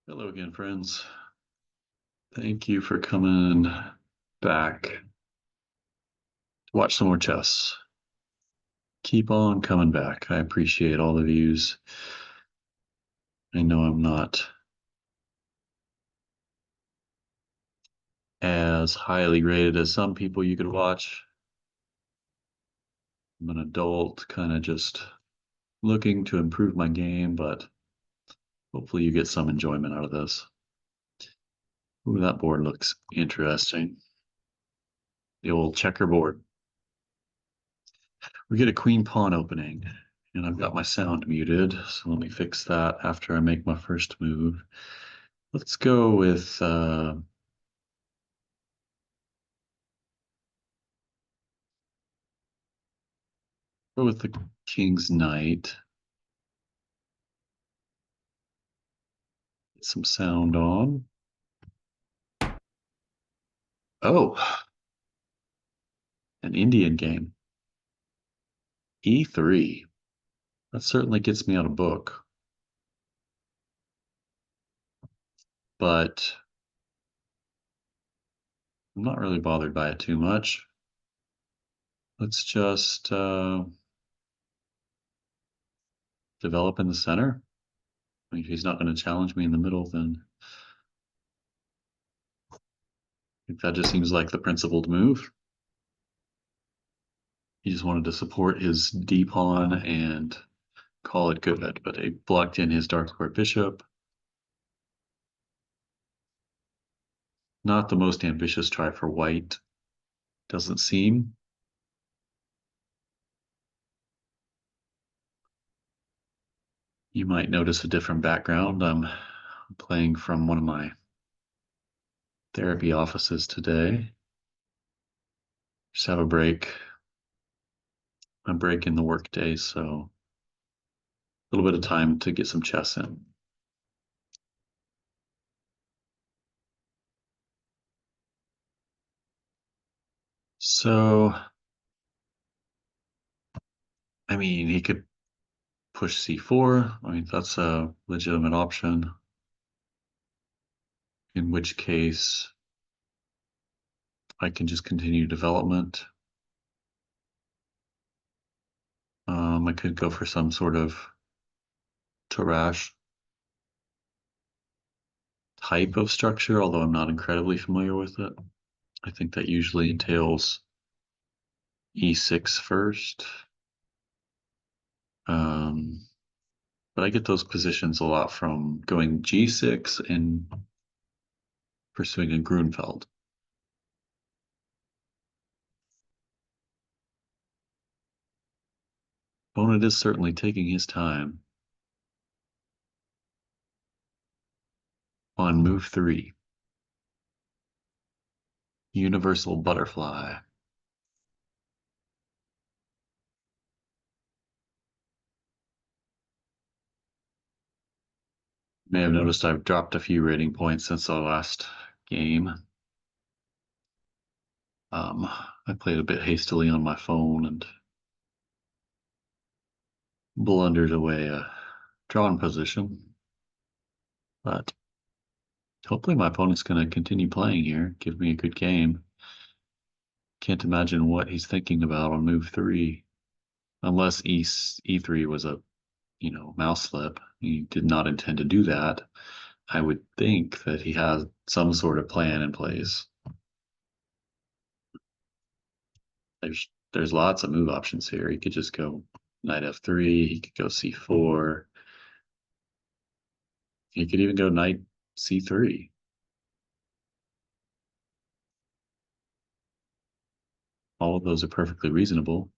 Hello again, friends. Thank you for coming back to watch some more chess. Keep on coming back. I appreciate all the views. I know I'm not as highly rated as some people you could watch. I'm an adult, kind of just looking to improve my game, but hopefully you get some enjoyment out of this. Ooh, that board looks interesting. The old checkerboard. We get a queen pawn opening, and I've got my sound muted, so let me fix that after I make my first move. Let's go with the king's knight. Get some sound on. Oh, an Indian game. E3. That certainly gets me out of book. But I'm not really bothered by it too much. Let's just develop in the center. I mean, if he's not going to challenge me in the middle, then I think that just seems like the principled move. He just wanted to support his D pawn and call it good, but he blocked in his dark square bishop. Not the most ambitious try for white, doesn't seem. You might notice a different background. I'm playing from one of my therapy offices today. Just have a break in the workday, so a little bit of time to get some chess in. So, I mean, he could push c4. I mean, that's a legitimate option. In which case, I can just continue development. I could go for some sort of Tarrasch type of structure, although I'm not incredibly familiar with it. I think that usually entails e6 first. But I get those positions a lot from going g6 and pursuing a Grunfeld. Opponent is certainly taking his time. On move 3. Universal butterfly. May have noticed I've dropped a few rating points since our last game. I played a bit hastily on my phone and blundered away a drawn position. But hopefully my opponent's going to continue playing here, give me a good game. Can't imagine what he's thinking about on move 3, unless e3 was a mouse slip. He did not intend to do that. I would think that he has some sort of plan in place. There's lots of move options here. He could just go knight f3. He could go c4. He could even go knight c3. All of those are perfectly reasonable.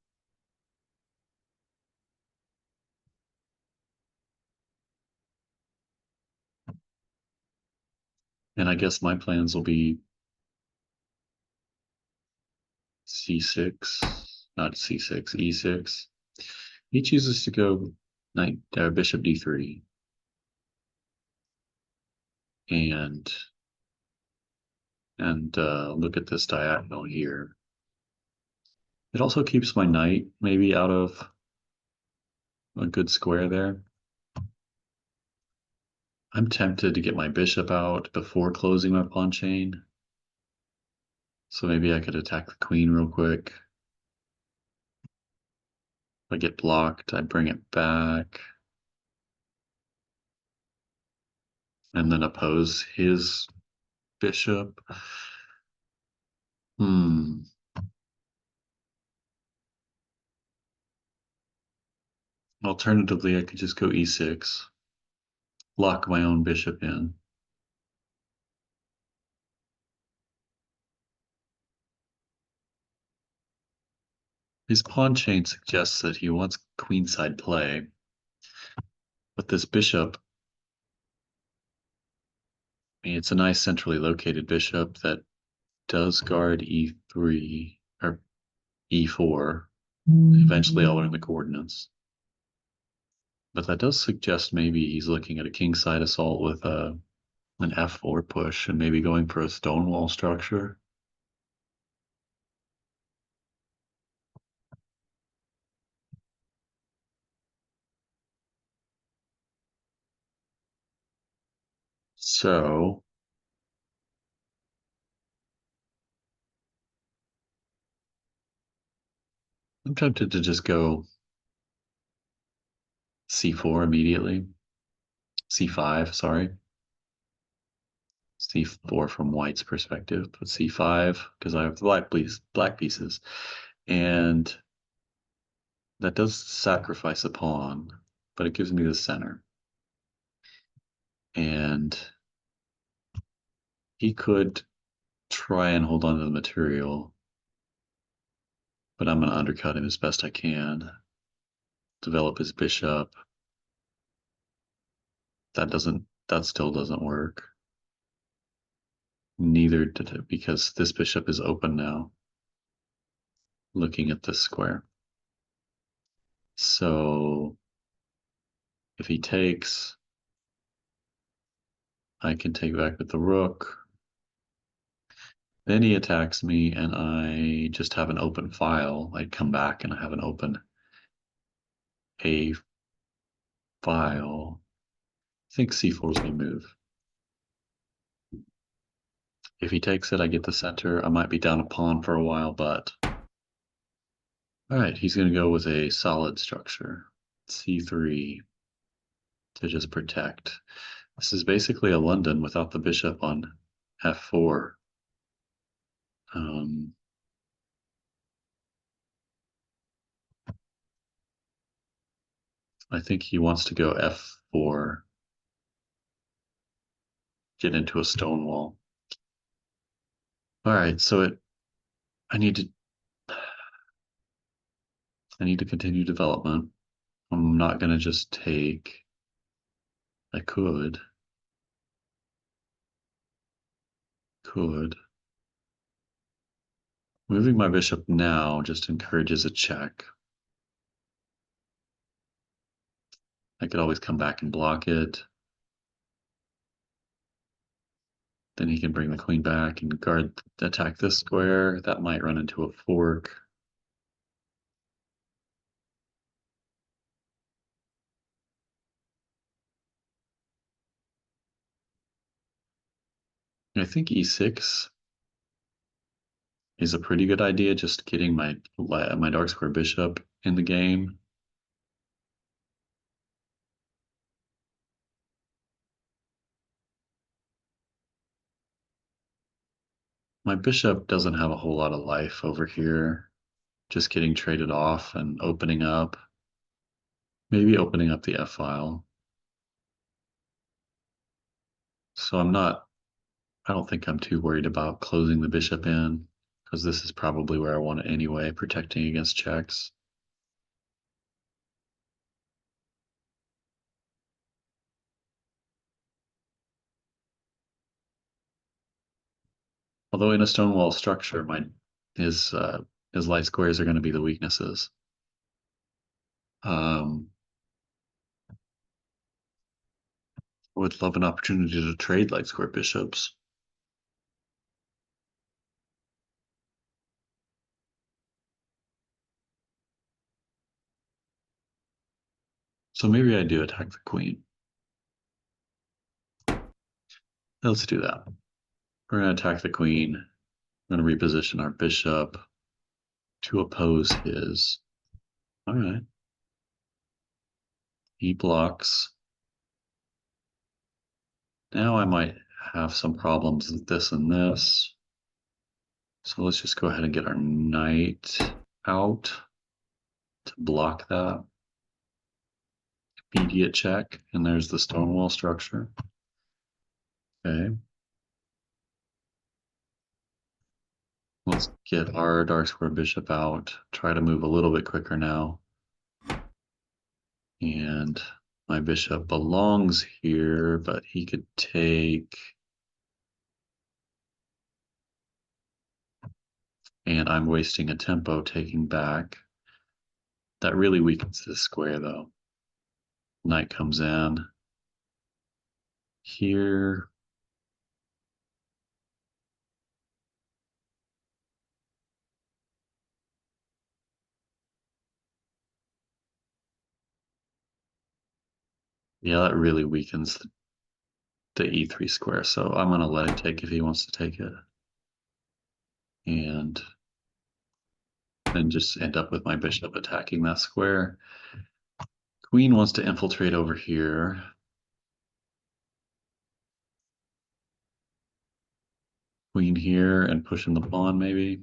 And I guess my plans will be c6, not c6, e6. He chooses to go bishop d3. And look at this diagonal here. It also keeps my knight maybe out of a good square there. I'm tempted to get my bishop out before closing my pawn chain. So maybe I could attack the queen real quick. If I get blocked, I bring it back. And then oppose his bishop. Hmm. Alternatively, I could just go e6, lock my own bishop in. His pawn chain suggests that he wants queenside play, but this bishop, I mean, it's a nice centrally located bishop that does guard e3 or e4. Eventually, I'll learn the coordinates. But that does suggest maybe he's looking at a kingside assault with an f4 push and maybe going for a Stonewall structure. So I'm tempted to just go c4 immediately. c5, sorry. c4 from white's perspective, but c5 because I have the black pieces. And that does sacrifice a pawn, but it gives me the center. And he could try and hold on to the material, but I'm going to undercut him as best I can. Develop his bishop. That still doesn't work. Neither did it because this bishop is open now, looking at this square. So if he takes, I can take back with the rook. Then he attacks me and I just have an open file. I come back and I have an open A file. I think c4 is going to move. If he takes it, I get the center. I might be down a pawn for a while, but all right, he's going to go with a solid structure, c3, to just protect. This is basically a London without the bishop on f4. I think he wants to go f4, get into a Stonewall. All right, so I need to continue development. I'm not going to just take. I could. Moving my bishop now just encourages a check. I could always come back and block it. Then he can bring the queen back and attack this square. That might run into a fork. I think e6 is a pretty good idea, just getting my dark square bishop in the game. My bishop doesn't have a whole lot of life over here, just getting traded off and opening up. Maybe opening up the F file. So I don't think I'm too worried about closing the bishop in, because this is probably where I want it anyway, protecting against checks. Although in a Stonewall structure, his light squares are going to be the weaknesses. Um, would love an opportunity to trade light square bishops. So maybe I do attack the queen. Let's do that. We're going to attack the queen. We're going to reposition our bishop to oppose his. All right. He blocks. Now I might have some problems with this and this. So let's just go ahead and get our knight out to block that. Immediate check, and there's the Stonewall structure. Okay. Let's get our dark square bishop out. Try to move a little bit quicker now. And my bishop belongs here, but he could take. And I'm wasting a tempo taking back. That really weakens this square, though. Knight comes in. Here. Yeah, that really weakens the e3 square, so I'm going to let him take if he wants to take it. And then just end up with my bishop attacking that square. Queen wants to infiltrate over here. Queen here and push in the pawn, maybe.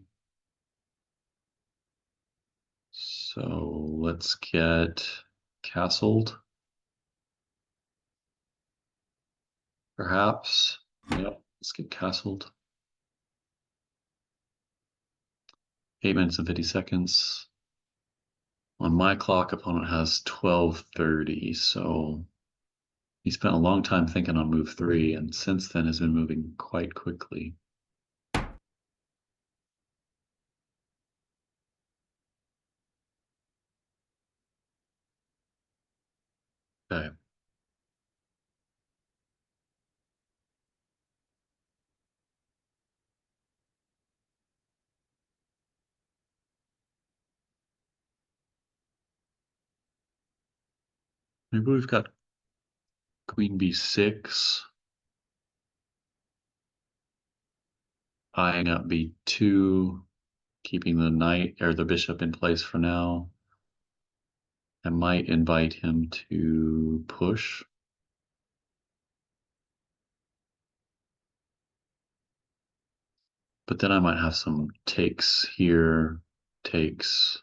So let's get castled. Perhaps. Yep, let's get castled. 8 minutes and 50 seconds. On my clock, opponent has 12:30, so he spent a long time thinking on move 3, and since then has been moving quite quickly. Okay. Maybe we've got queen b6, eyeing up b2, keeping the knight or the bishop in place for now. I might invite him to push. But then I might have some takes here, takes,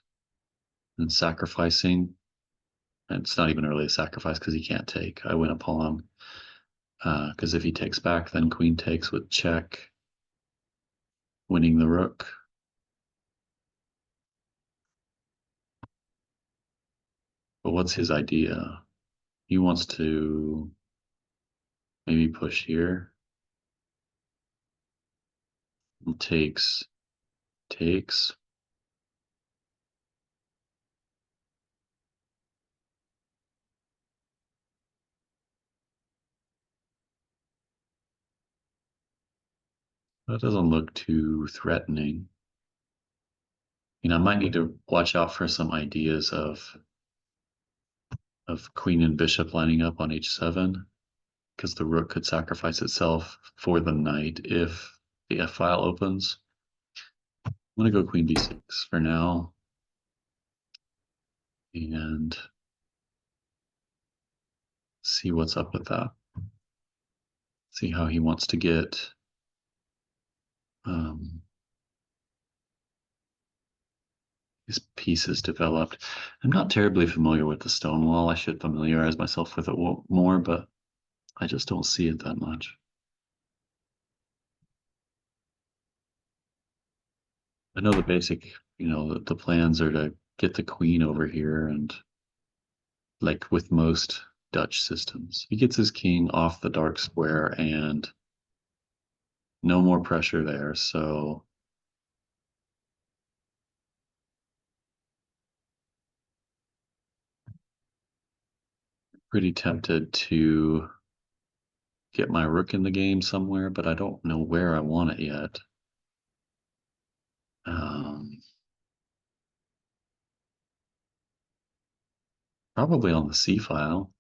and sacrificing. And it's not even really a sacrifice because he can't take. I win a pawn. Because if he takes back, then queen takes with check, winning the rook. But what's his idea? He wants to maybe push here. Takes, takes. That doesn't look too threatening. I might need to watch out for some ideas of queen and bishop lining up on h7, because the rook could sacrifice itself for the knight if the f file opens. I'm going to go queen b6 for now. And see what's up with that. See how he wants to get his pieces developed. I'm not terribly familiar with the Stonewall. I should familiarize myself with it more, but I just don't see it that much. I know the basic, the plans are to get the queen over here, and like with most Dutch systems, he gets his king off the dark square and no more pressure there. So pretty tempted to get my rook in the game somewhere, but I don't know where I want it yet. Probably on the C file.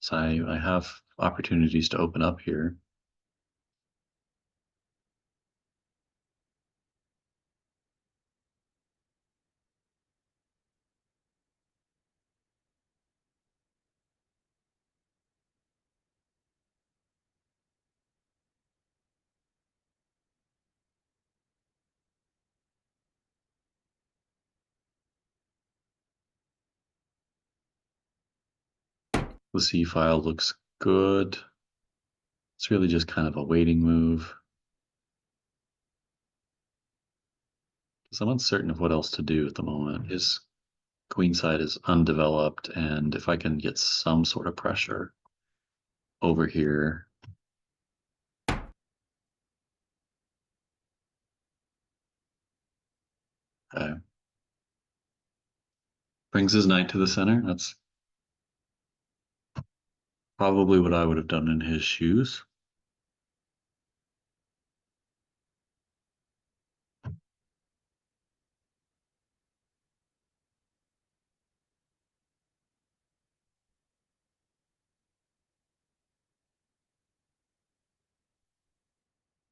So I have opportunities to open up here. The C file looks good. It's really just kind of a waiting move. Because I'm uncertain of what else to do at the moment. His queenside is undeveloped, and if I can get some sort of pressure over here. Okay. Brings his knight to the center. That's probably what I would have done in his shoes.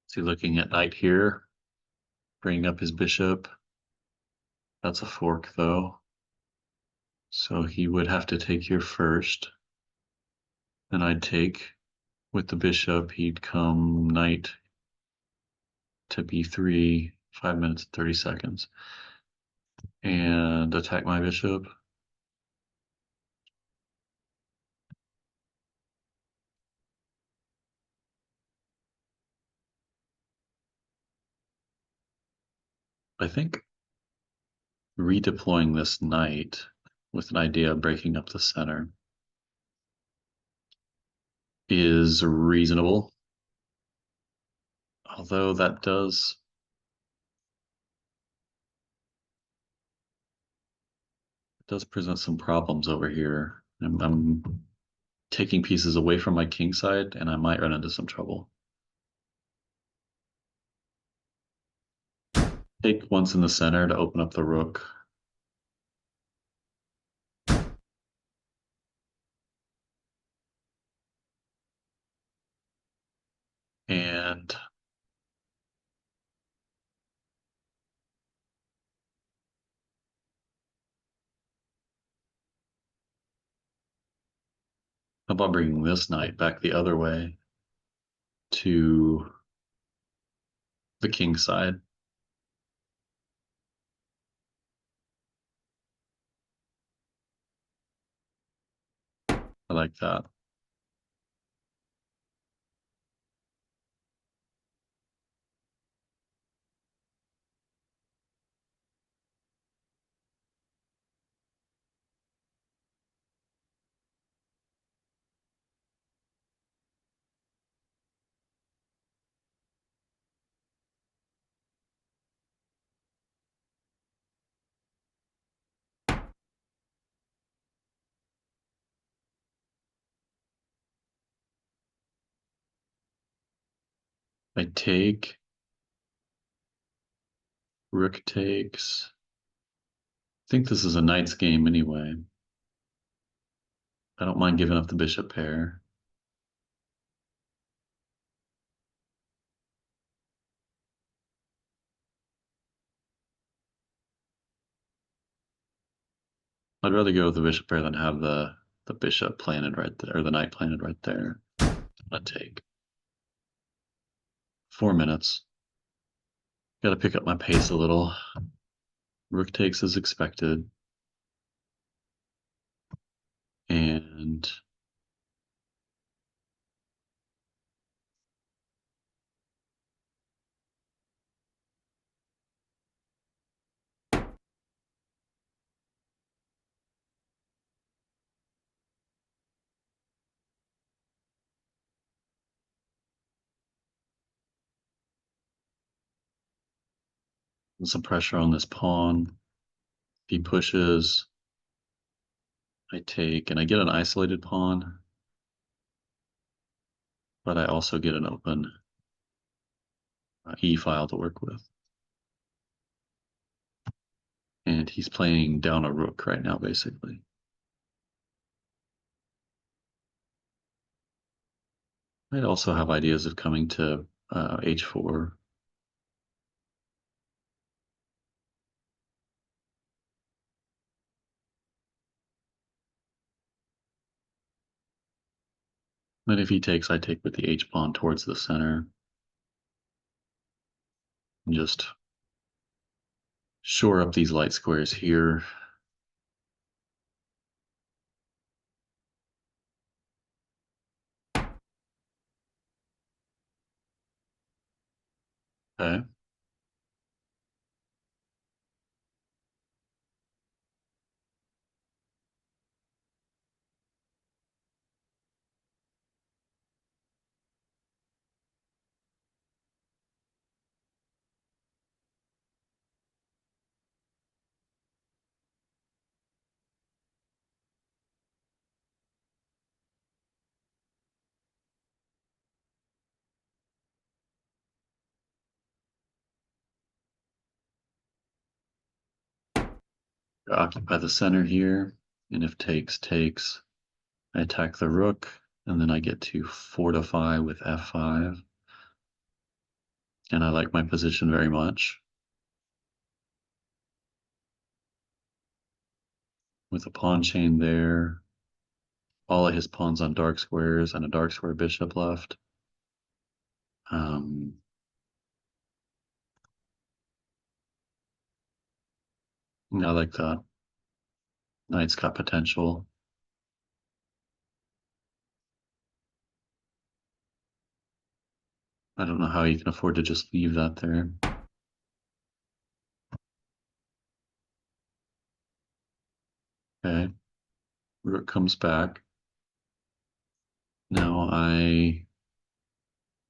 Is he looking at knight here? Bringing up his bishop. That's a fork, though. So he would have to take here first. Then I'd take with the bishop. He'd come knight to b3, 5 minutes and 30 seconds. And attack my bishop. I think redeploying this knight with an idea of breaking up the center is reasonable. Although that does present some problems over here. I'm taking pieces away from my king side, and I might run into some trouble. Take once in the center to open up the rook. And how about bringing this knight back the other way to the king side? I like that. I take, rook takes. I think this is a knight's game anyway. I don't mind giving up the bishop pair. I'd rather go with the bishop pair than have the bishop planted right there, or the knight planted right there. I'd take 4 minutes. Got to pick up my pace a little. Rook takes as expected. And some pressure on this pawn. If he pushes, I take, and I get an isolated pawn, but I also get an open E file to work with. And he's playing down a rook right now, basically. I'd also have ideas of coming to h4. But if he takes, I take with the h pawn towards the center. And just shore up these light squares here. Okay. Occupy the center here, and if takes, takes. I attack the rook, and then I get to fortify with f5. And I like my position very much. With a pawn chain there, all of his pawns on dark squares, and a dark square bishop left. I like that. Knight's got potential. I don't know how you can afford to just leave that there. Okay. Rook comes back. Now I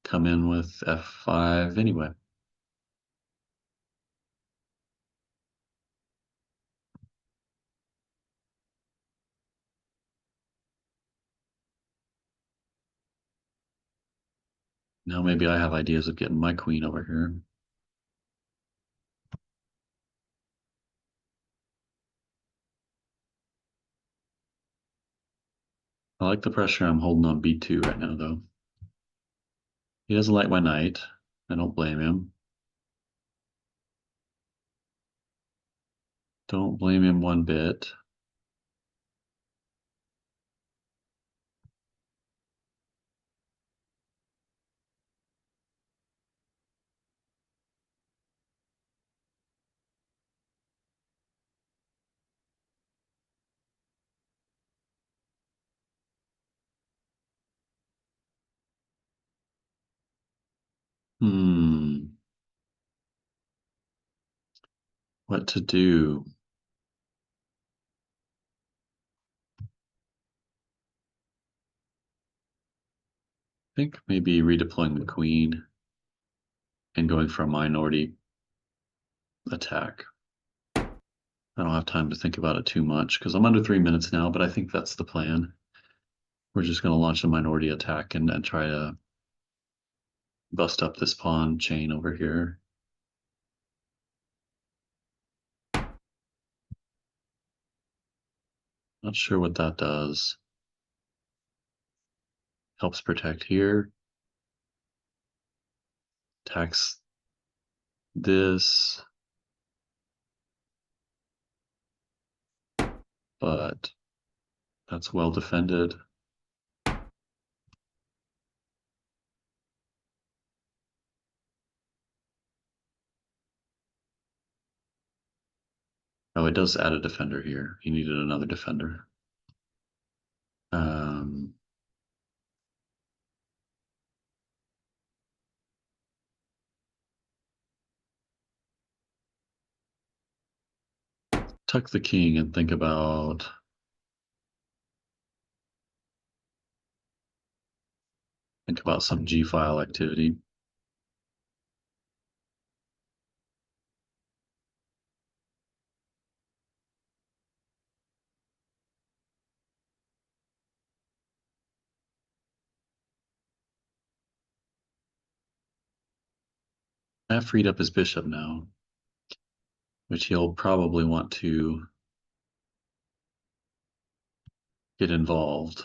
come in with f5 anyway. Now maybe I have ideas of getting my queen over here. I like the pressure I'm holding on b2 right now, though. He doesn't like my knight. I don't blame him. Don't blame him one bit. What to do? I think maybe redeploying the queen and going for a minority attack. I don't have time to think about it too much because I'm under 3 minutes now, but I think that's the plan. We're just going to launch a minority attack and try to bust up this pawn chain over here. Not sure what that does. Helps protect here. Attacks this. But that's well defended. Oh, it does add a defender here. He needed another defender. Tuck the king and think about some G-file activity. I have freed up his bishop now, which he'll probably want to get involved.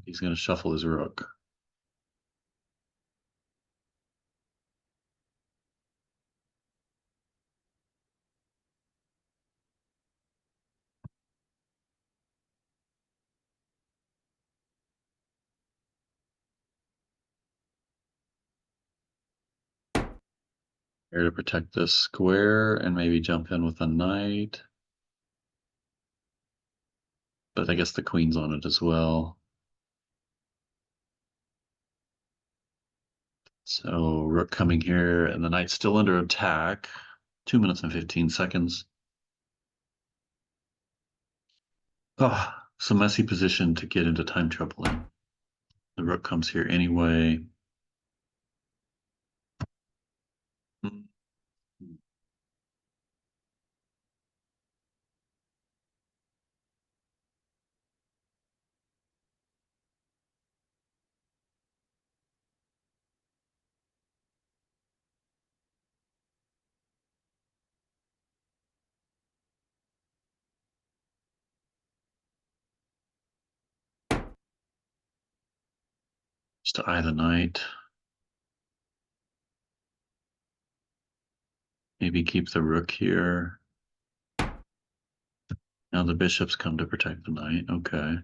He's going to shuffle his rook. Here to protect this square and maybe jump in with a knight. But I guess the queen's on it as well. So rook coming here, and the knight's still under attack. 2 minutes and 15 seconds. Oh, some messy position to get into time trouble in. The rook comes here anyway. Just to eye the knight. Maybe keep the rook here. Now the bishops come to protect the knight. Okay.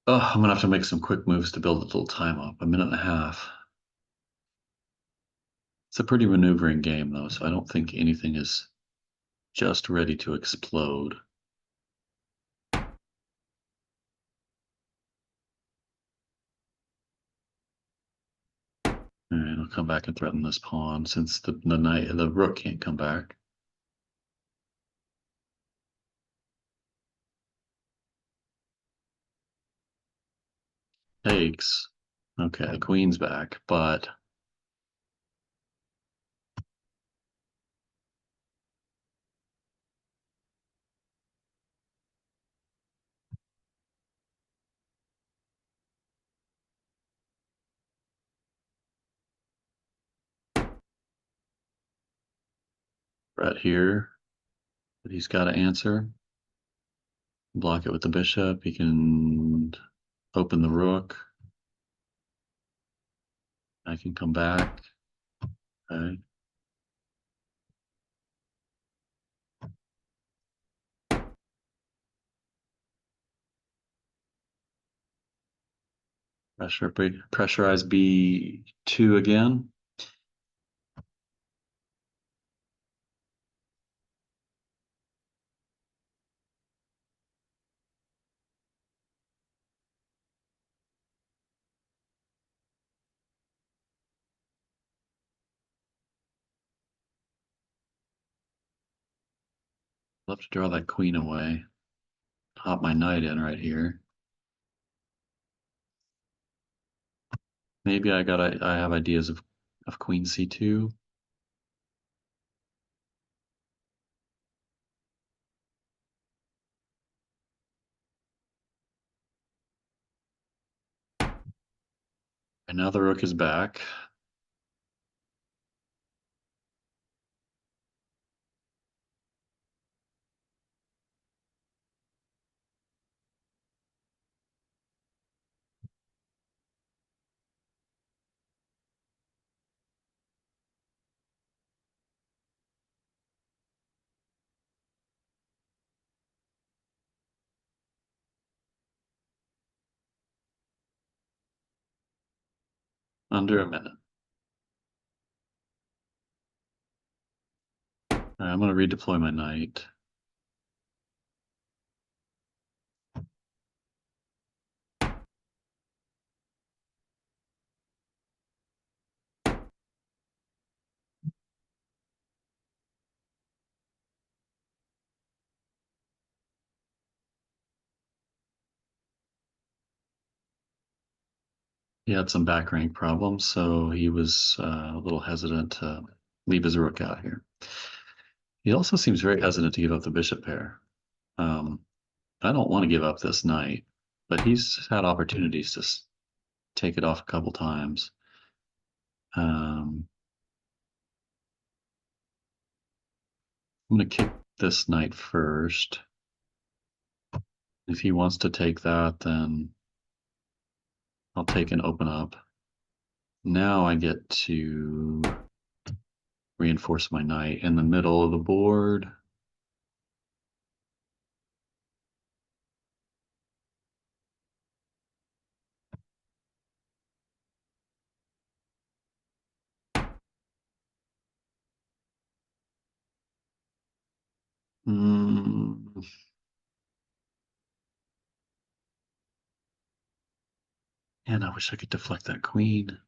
Oh, I'm gonna have to make some quick moves to build a little time up. 1.5 minutes. It's a pretty maneuvering game though, so I don't think anything is just ready to explode. All right, I'll come back and threaten this pawn since the rook can't come back. Takes. Okay, the queen's back, but right here that he's got to answer. Block it with the bishop. He can open the rook. I can come back. Okay. Pressurize B2 again. Love to draw that queen away. Hop my knight in right here. Maybe I have ideas of queen C2. And now the rook is back. Under a minute. All right, I'm going to redeploy my knight. He had some back rank problems, so he was a little hesitant to leave his rook out here. He also seems very hesitant to give up the bishop pair. I don't want to give up this knight, but he's had opportunities to take it off a couple times. I'm going to kick this knight first. If he wants to take that, then I'll take and open up. Now I get to reinforce my knight in the middle of the board. Mm. Man, I wish I could deflect that queen.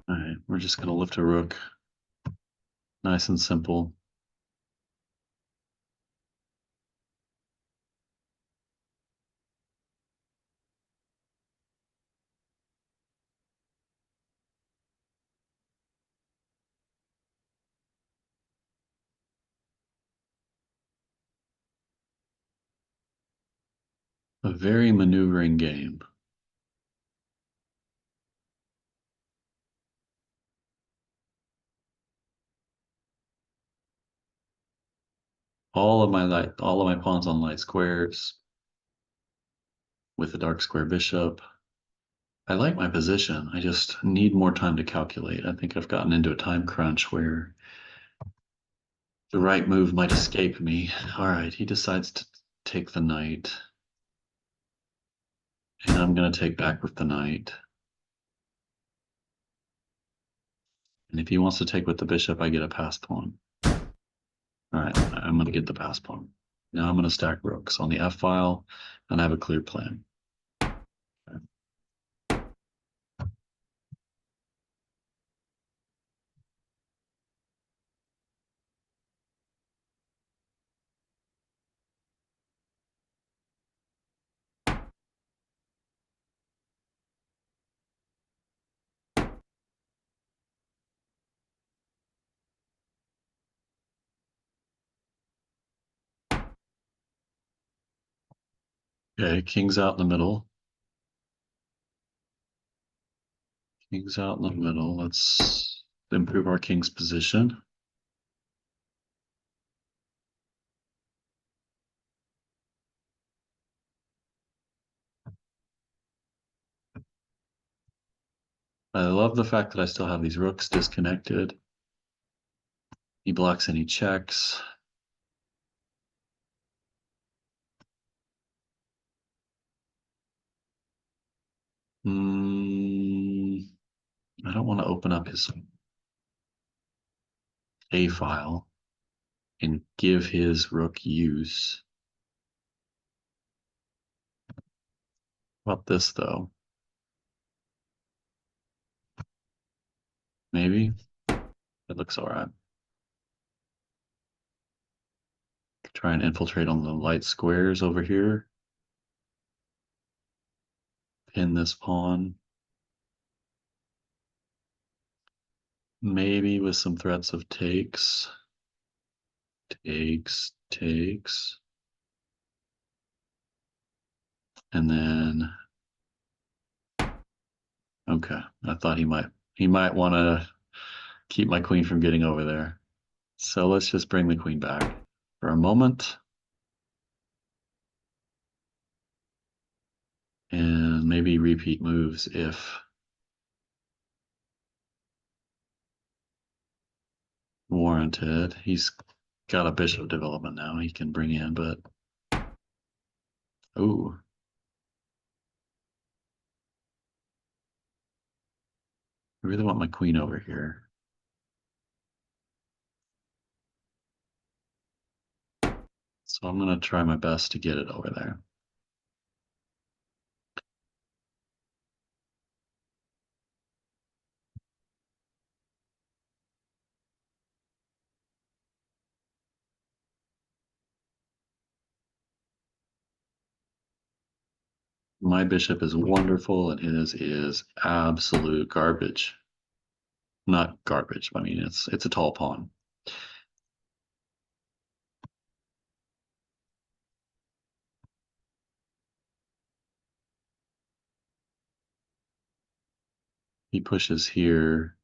All right, we're just going to lift a rook. Nice and simple. A very maneuvering game. All of my pawns on light squares with a dark square bishop. I like my position. I just need more time to calculate. I think I've gotten into a time crunch where the right move might escape me. All right, he decides to take the knight. And I'm going to take back with the knight. And if he wants to take with the bishop, I get a pass pawn. All right, I'm going to get the pass pawn. Now I'm going to stack rooks on the F file, and I have a clear plan. Okay, king's out in the middle. King's out in the middle. Let's improve our king's position. I love the fact that I still have these rooks disconnected. He blocks any checks. I don't want to open up his A file and give his rook use. How about this, though? Maybe? It looks all right. Try and infiltrate on the light squares over here. Pin this pawn. Maybe with some threats of takes. Takes. And then, okay, I thought he might want to keep my queen from getting over there. So let's just bring the queen back for a moment. And maybe repeat moves if warranted. He's got a bishop development now he can bring in, but ooh. I really want my queen over here. So I'm going to try my best to get it over there. My bishop is wonderful and his is absolute garbage. Not garbage, I mean it's a tall pawn. He pushes here.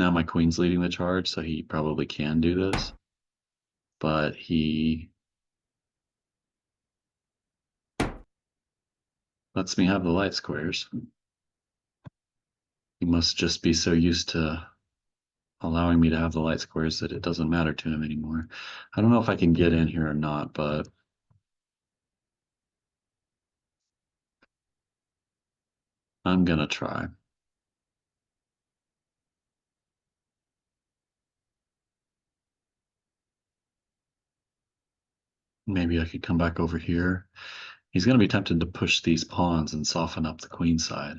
Now my queen's leading the charge, so he probably can do this. But he lets me have the light squares. He must just be so used to allowing me to have the light squares that it doesn't matter to him anymore. I don't know if I can get in here or not, but I'm gonna try. Maybe I could come back over here. He's gonna be tempted to push these pawns and soften up the queen side.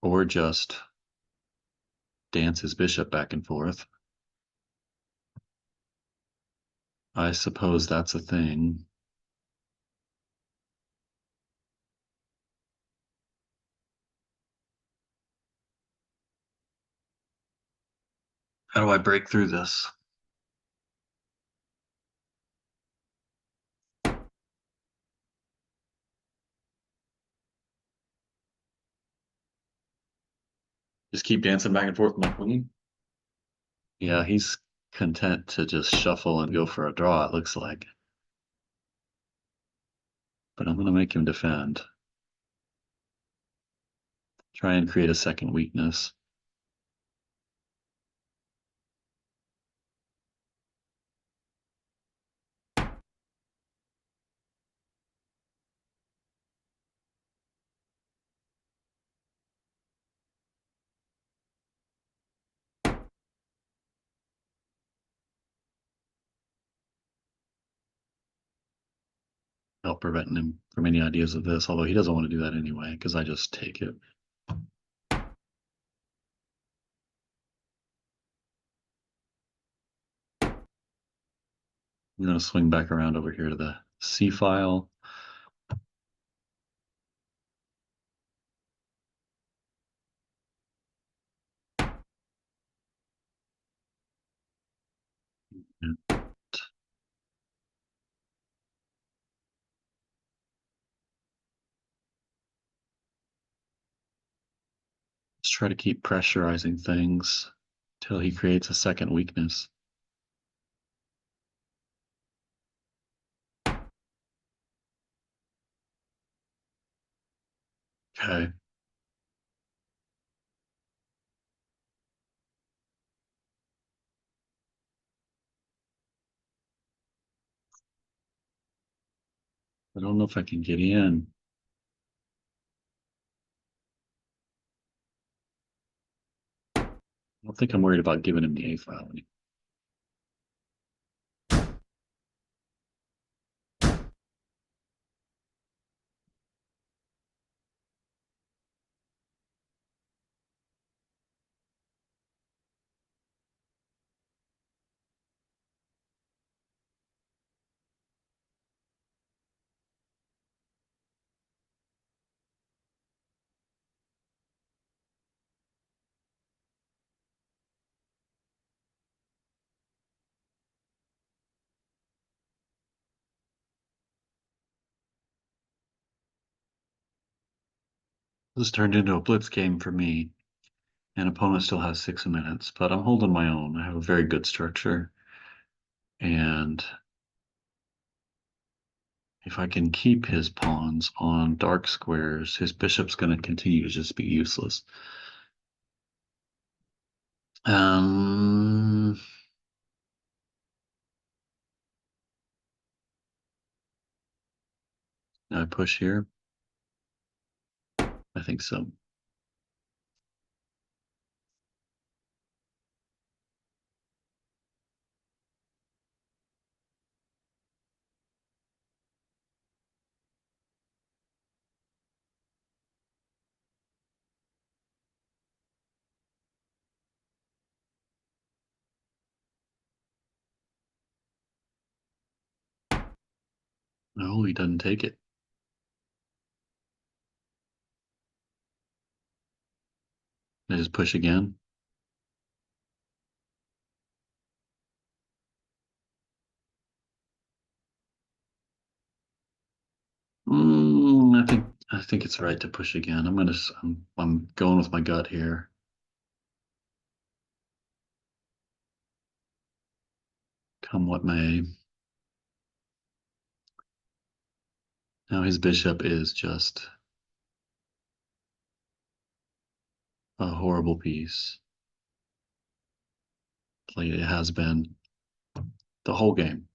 Or just dance his bishop back and forth. I suppose that's a thing. How do I break through this? Just keep dancing back and forth with my queen? Yeah, he's content to just shuffle and go for a draw, it looks like. But I'm going to make him defend. Try and create a second weakness. Help preventing him from any ideas of this, although he doesn't want to do that anyway, because I just take it. I'm going to swing back around over here to the C file. And let's try to keep pressurizing things till he creates a second weakness. Okay. I don't know if I can get in. I don't think I'm worried about giving him the A file. This turned into a blitz game for me, and opponent still has 6 minutes, but I'm holding my own. I have a very good structure, and if I can keep his pawns on dark squares, his bishop's going to continue to just be useless. Um, I push here. I think so. No, he doesn't take it. I just push again. I think I think it's right to push again. I'm going with my gut here. Come what may. Now his bishop is just a horrible piece. Like it has been the whole game.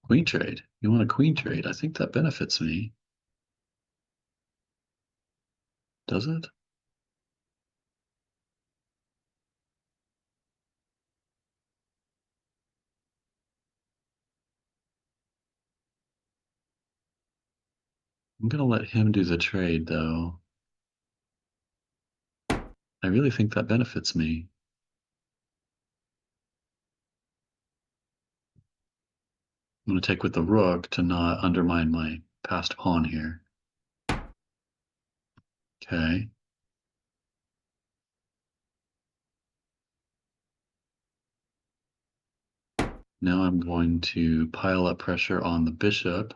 Queen trade. You want a queen trade? I think that benefits me. Does it? I'm gonna let him do the trade though. I really think that benefits me. I'm gonna take with the rook to not undermine my passed pawn here. Okay. Now I'm going to pile up pressure on the bishop.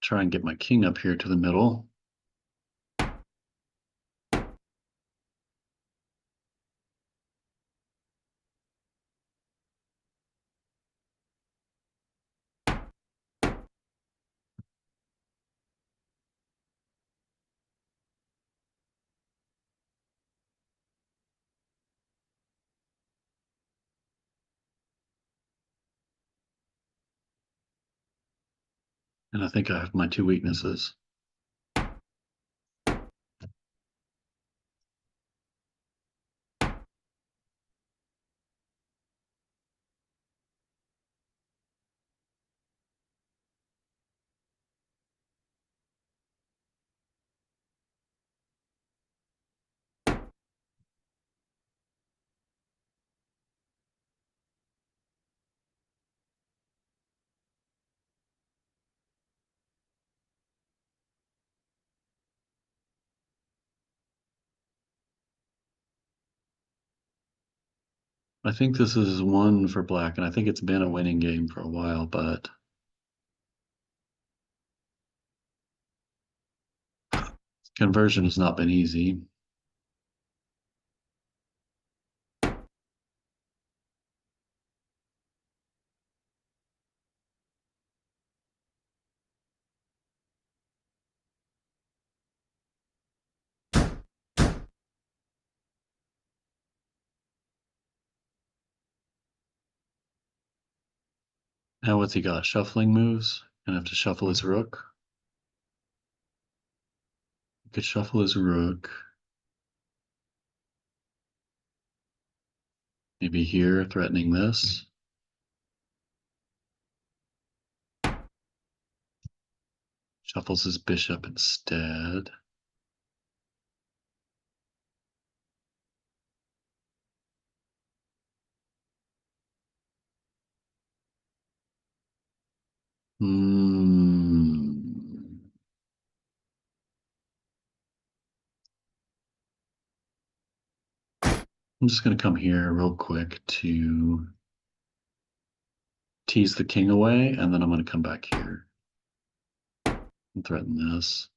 Try and get my king up here to the middle. And I think I have my two weaknesses. I think this is one for black, and I think it's been a winning game for a while, but conversion has not been easy. Now what's he got? Shuffling moves? Gonna have to shuffle his rook. He could shuffle his rook. Maybe here, threatening this. Shuffles his bishop instead. Hmm. I'm just going to come here real quick to tease the king away, and then I'm going to come back here and threaten this.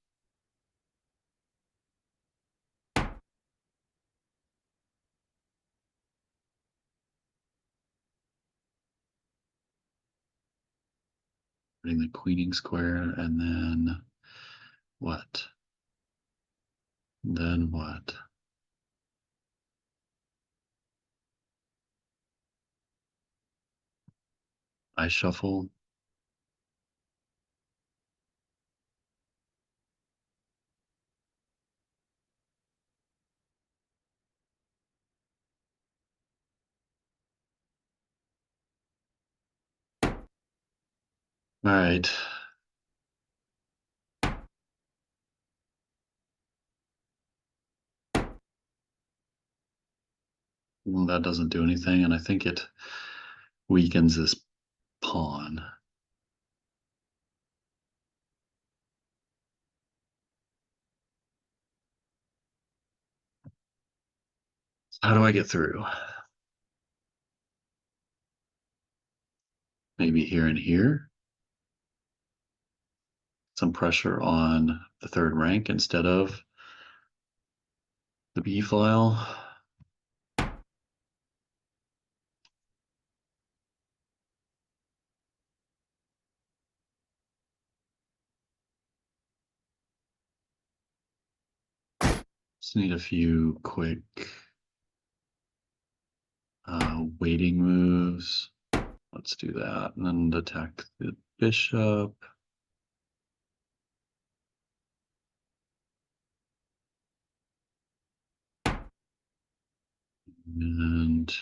Putting the queening square, and then what? Then what? I shuffle. All right. Well, that doesn't do anything, and I think it weakens this pawn. How do I get through? Maybe here and here. Some pressure on the third rank instead of the B file. Just need a few quick waiting moves. Let's do that. And then attack the bishop. And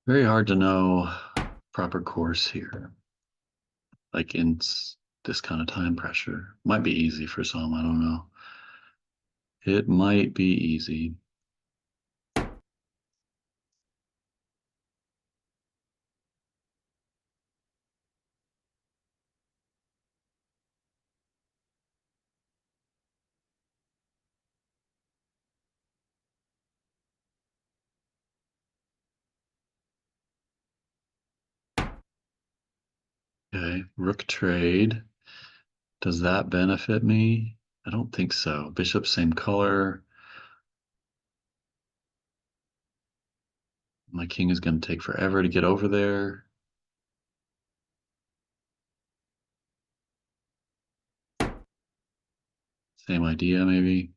very hard to know proper course here. Like in this kind of time pressure. Might be easy for some, I don't know. It might be easy. Okay, rook trade. Does that benefit me? I don't think so. Bishop, same color. My king is going to take forever to get over there. Same idea, maybe.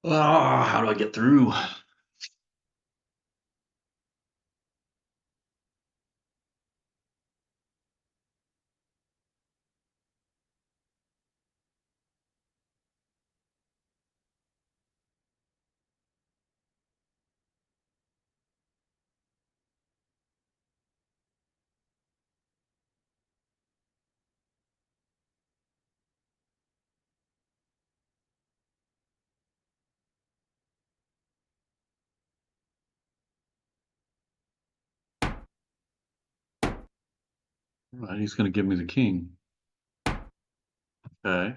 Oh, how do I get through? Right, he's going to give me the king. Okay.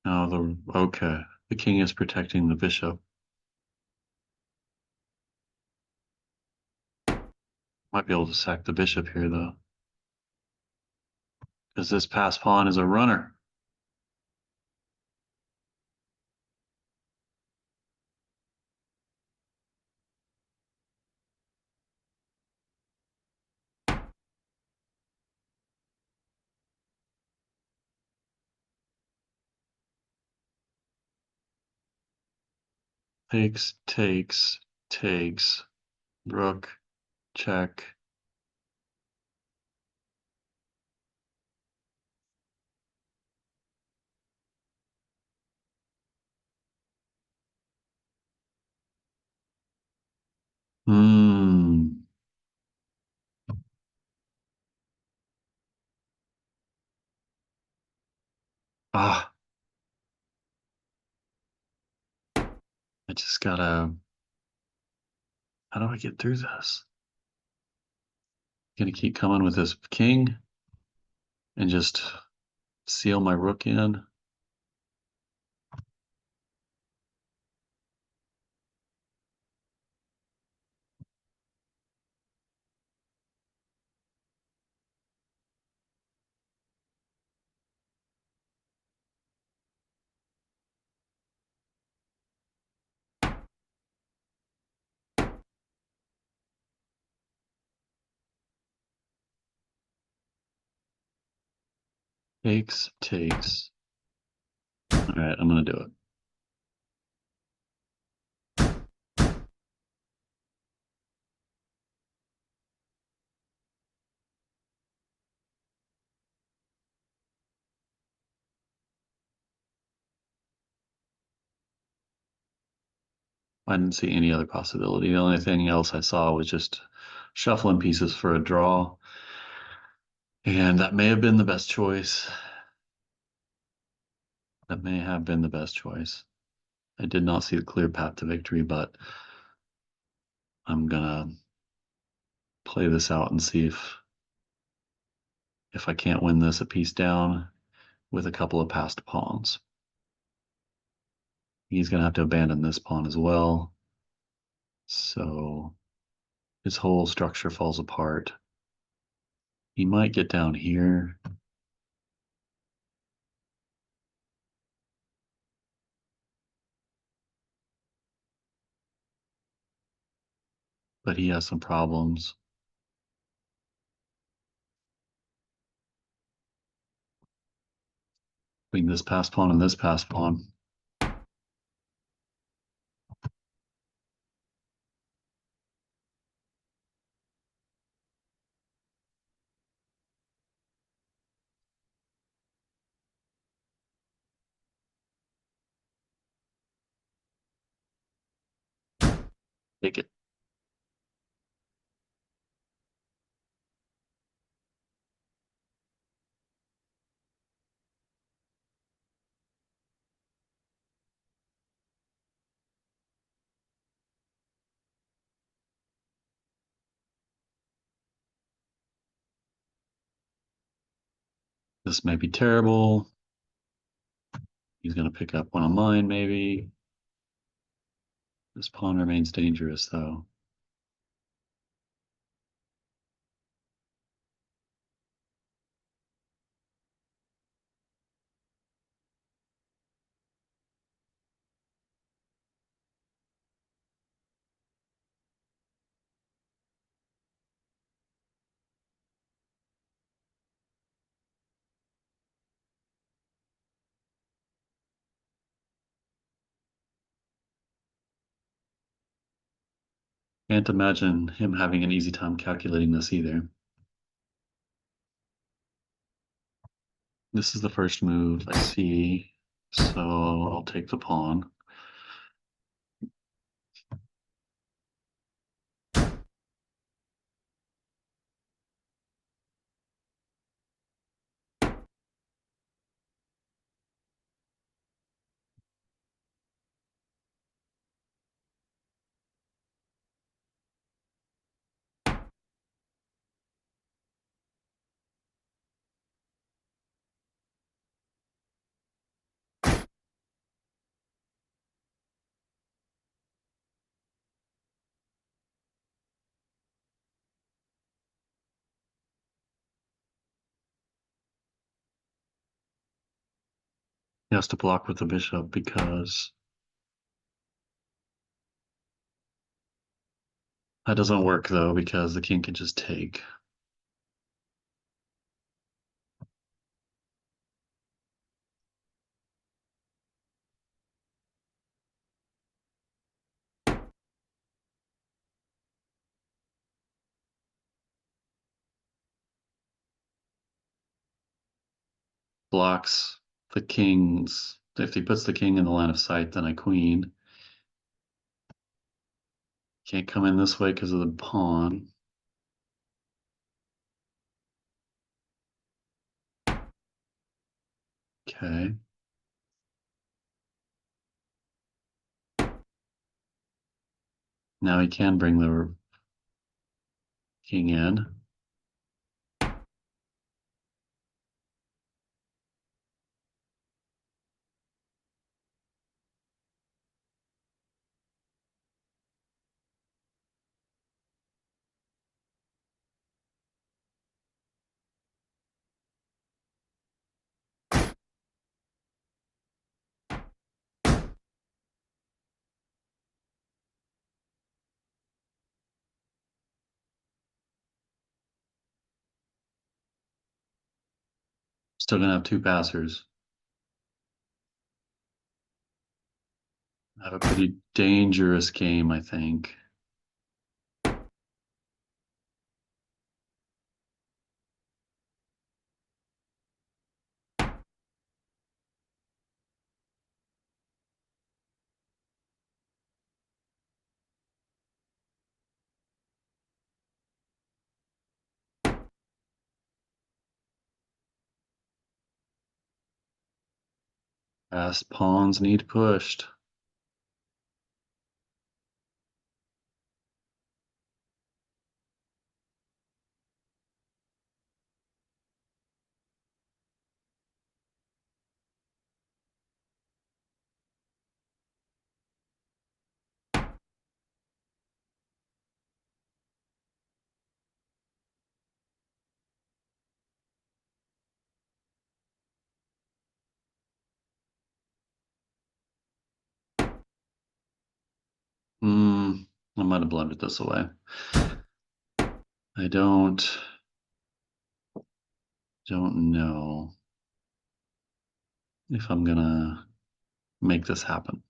Now okay. The king is protecting the bishop. Might be able to sack the bishop here though. Because this pass pawn is a runner. Takes, takes, takes. Rook, check. Ah, I just gotta. How do I get through this? Gonna keep coming with this king and just seal my rook in. Takes, takes. All right, I'm gonna do it. I didn't see any other possibility. The only thing else I saw was just shuffling pieces for a draw. And that may have been the best choice. That may have been the best choice. I did not see the clear path to victory, but I'm gonna play this out and see if I can't win this a piece down with a couple of passed pawns. He's gonna have to abandon this pawn as well. So his whole structure falls apart. He might get down here. But he has some problems. Between this passed pawn and this passed pawn. Take it. This may be terrible. He's going to pick up one of mine, maybe. This pawn remains dangerous, though. Can't imagine him having an easy time calculating this either. This is the first move I see, so I'll take the pawn. He has to block with the bishop because that doesn't work, though, because the king can just take. Blocks the king's. If he puts the king in the line of sight, then I queen. Can't come in this way because of the pawn. Okay. Now he can bring the king in. Still gonna have two passers. I have a pretty dangerous game, I think. Fast pawns need pushed. I might have blundered this away. I don't know if I'm gonna make this happen.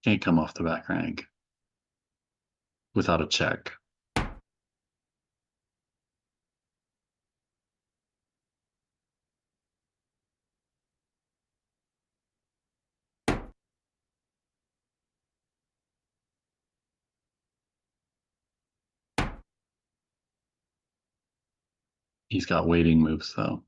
Can't come off the back rank without a check. He's got waiting moves though.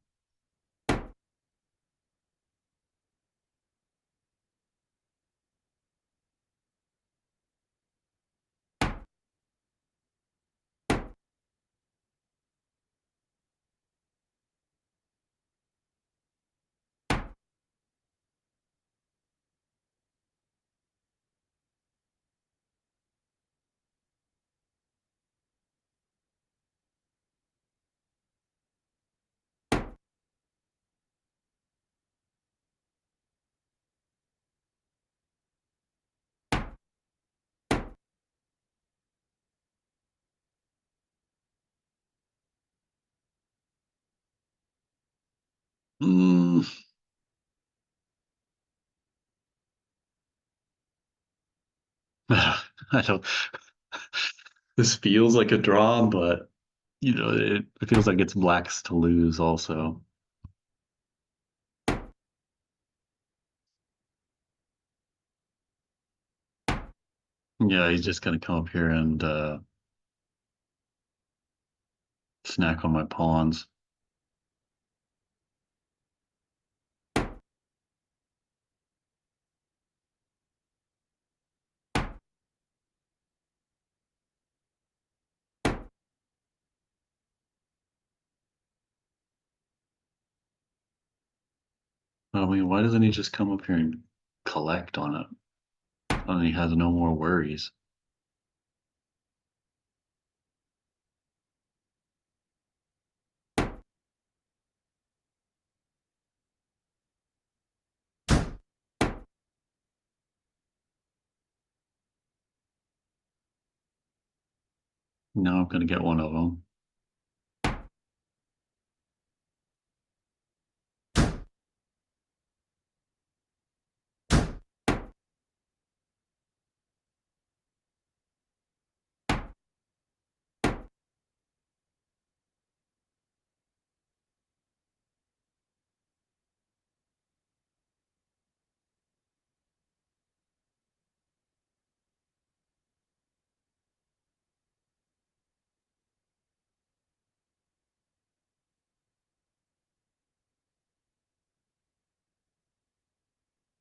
Mm, I don't. This feels like a draw, but it feels like it's blacks to lose also. Yeah, he's just gonna come up here and snack on my pawns. I mean, why doesn't he just come up here and collect on it? And he has no more worries. Now I'm gonna get one of them.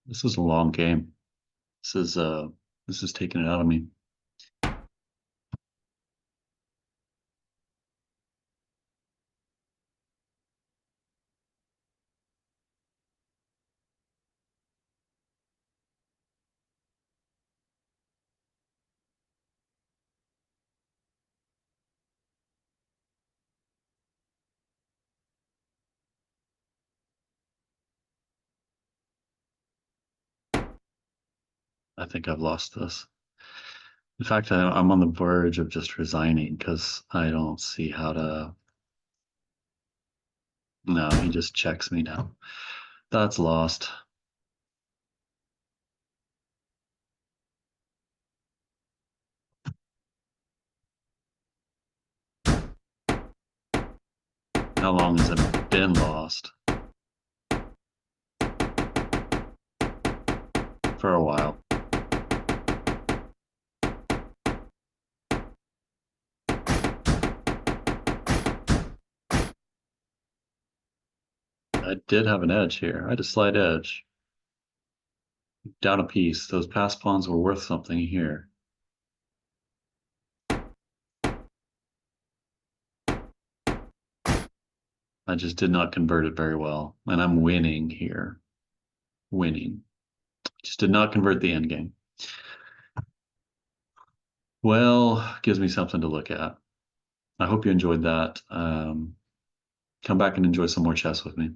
This is a long game. This is uh this is taking it out of me. I think I've lost this. In fact, I'm on the verge of just resigning because I don't see how to. No, he just checks me now. That's lost. How long has it been lost? For a while. I did have an edge here. I had a slight edge. Down a piece. Those pass pawns were worth something here. I just did not convert it very well. And I'm winning here. Winning. Just did not convert the end game. Well, gives me something to look at. I hope you enjoyed that. Come back and enjoy some more chess with me.